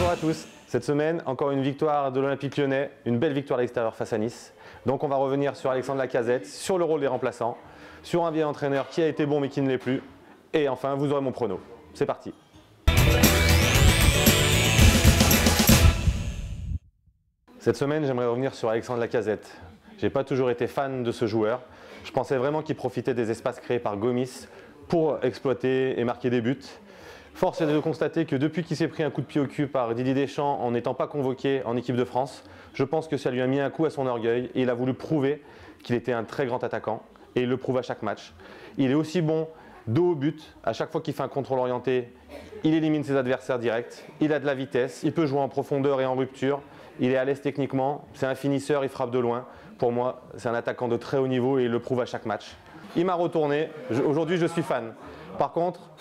Bonjour à tous. Cette semaine, encore une victoire de l'Olympique Lyonnais, une belle victoire à l'extérieur face à Nice. Donc on va revenir sur Alexandre Lacazette, sur le rôle des remplaçants, sur un vieil entraîneur qui a été bon mais qui ne l'est plus. Et enfin, vous aurez mon prono. C'est parti. Cette semaine, j'aimerais revenir sur Alexandre Lacazette. Je n'ai pas toujours été fan de ce joueur. Je pensais vraiment qu'il profitait des espaces créés par Gomis pour exploiter et marquer des buts. Force est de constater que depuis qu'il s'est pris un coup de pied au cul par Didier Deschamps en n'étant pas convoqué en équipe de France, je pense que ça lui a mis un coup à son orgueil et il a voulu prouver qu'il était un très grand attaquant et il le prouve à chaque match. Il est aussi bon dos au but, à chaque fois qu'il fait un contrôle orienté, il élimine ses adversaires directs, il a de la vitesse, il peut jouer en profondeur et en rupture, il est à l'aise techniquement, c'est un finisseur, il frappe de loin. Pour moi, c'est un attaquant de très haut niveau et il le prouve à chaque match. Il m'a retourné, aujourd'hui je suis fan. Par contre,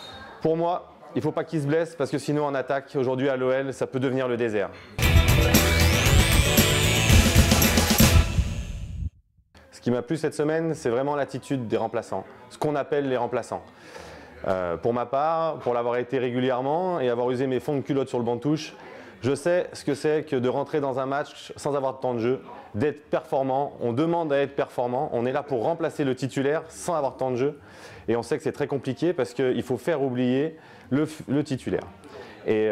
pour moi, il ne faut pas qu'il se blesse parce que sinon en attaque, aujourd'hui à l'OL, ça peut devenir le désert. Ce qui m'a plu cette semaine, c'est vraiment l'attitude des remplaçants, ce qu'on appelle les remplaçants. Pour ma part, pour l'avoir été régulièrement et avoir usé mes fonds de culotte sur le banc de touche, je sais ce que c'est que de rentrer dans un match sans avoir de temps de jeu, d'être performant. On demande à être performant, on est là pour remplacer le titulaire sans avoir de temps de jeu. Et on sait que c'est très compliqué parce qu'il faut faire oublier le titulaire. Et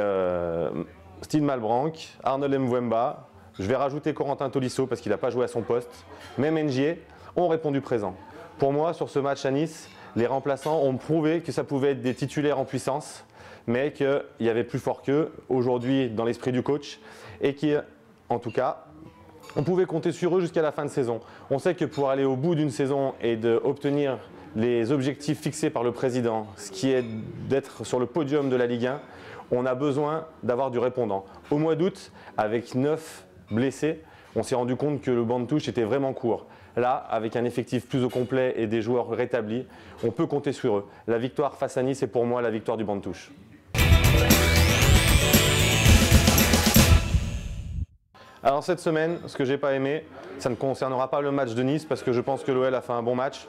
Steve Malbranc, Arnold Mbemba, je vais rajouter Corentin Tolisso parce qu'il n'a pas joué à son poste, même Ngier, ont répondu présent. Pour moi, sur ce match à Nice, les remplaçants ont prouvé que ça pouvait être des titulaires en puissance, mais qu'il y avait plus fort qu'eux aujourd'hui dans l'esprit du coach et qu'en tout cas, on pouvait compter sur eux jusqu'à la fin de saison. On sait que pour aller au bout d'une saison et d'obtenir les objectifs fixés par le président, ce qui est d'être sur le podium de la Ligue 1, on a besoin d'avoir du répondant. Au mois d'août, avec 9 blessés, on s'est rendu compte que le banc de touche était vraiment court. Là, avec un effectif plus au complet et des joueurs rétablis, on peut compter sur eux. La victoire face à Nice est pour moi la victoire du banc de touche. Alors cette semaine, ce que j'ai pas aimé, ça ne concernera pas le match de Nice parce que je pense que l'OL a fait un bon match.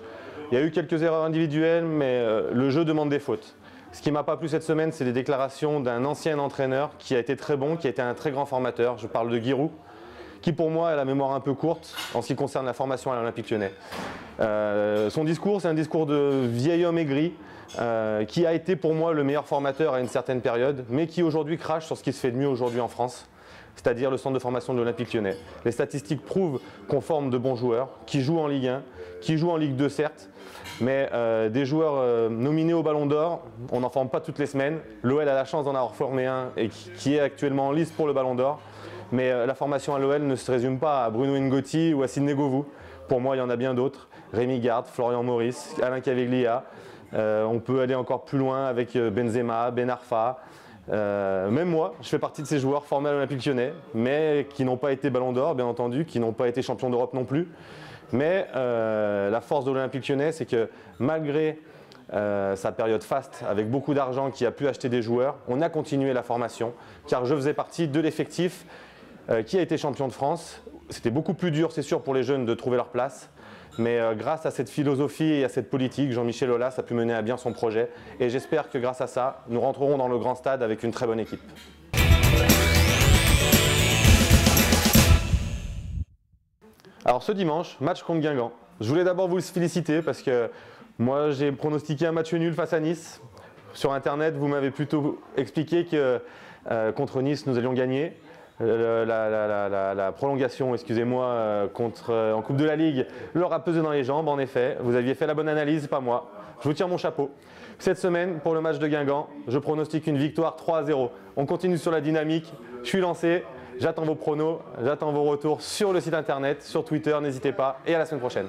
Il y a eu quelques erreurs individuelles, mais le jeu demande des fautes. Ce qui m'a pas plu cette semaine, c'est les déclarations d'un ancien entraîneur qui a été très bon, qui a été un très grand formateur. Je parle de Giroud, qui pour moi a la mémoire un peu courte en ce qui concerne la formation à l'Olympique Lyonnais. Son discours, c'est un discours de vieil homme aigri, qui a été pour moi le meilleur formateur à une certaine période, mais qui aujourd'hui crache sur ce qui se fait de mieux aujourd'hui en France, c'est-à-dire le centre de formation de l'Olympique Lyonnais. Les statistiques prouvent qu'on forme de bons joueurs, qui jouent en Ligue 1, qui jouent en Ligue 2 certes, mais des joueurs nominés au Ballon d'Or, on n'en forme pas toutes les semaines. L'OL a la chance d'en avoir formé un et qui est actuellement en lice pour le Ballon d'Or. Mais la formation à l'OL ne se résume pas à Bruno Ngotti ou à Sidney Govou. Pour moi, il y en a bien d'autres. Rémi Garde, Florian Maurice, Alain Caveglia. On peut aller encore plus loin avec Benzema, Ben Arfa. Même moi, je fais partie de ces joueurs formés à l'Olympique Lyonnais, mais qui n'ont pas été Ballon d'Or, bien entendu, qui n'ont pas été champions d'Europe non plus. Mais la force de l'Olympique Lyonnais, c'est que malgré sa période faste, avec beaucoup d'argent qui a pu acheter des joueurs, on a continué la formation, car je faisais partie de l'effectif qui a été champion de France. C'était beaucoup plus dur, c'est sûr, pour les jeunes de trouver leur place. Mais grâce à cette philosophie et à cette politique, Jean-Michel Aulas a pu mener à bien son projet. Et j'espère que grâce à ça, nous rentrerons dans le grand stade avec une très bonne équipe. Alors ce dimanche, match contre Guingamp. Je voulais d'abord vous féliciter parce que moi j'ai pronostiqué un match nul face à Nice. Sur internet, vous m'avez plutôt expliqué que contre Nice, nous allions gagner. La prolongation, excusez-moi, en Coupe de la Ligue leur a pesé dans les jambes, en effet. Vous aviez fait la bonne analyse, pas moi. Je vous tire mon chapeau. Cette semaine, pour le match de Guingamp, je pronostique une victoire 3-0. On continue sur la dynamique, je suis lancé, j'attends vos pronos, j'attends vos retours sur le site internet, sur Twitter, n'hésitez pas, et à la semaine prochaine.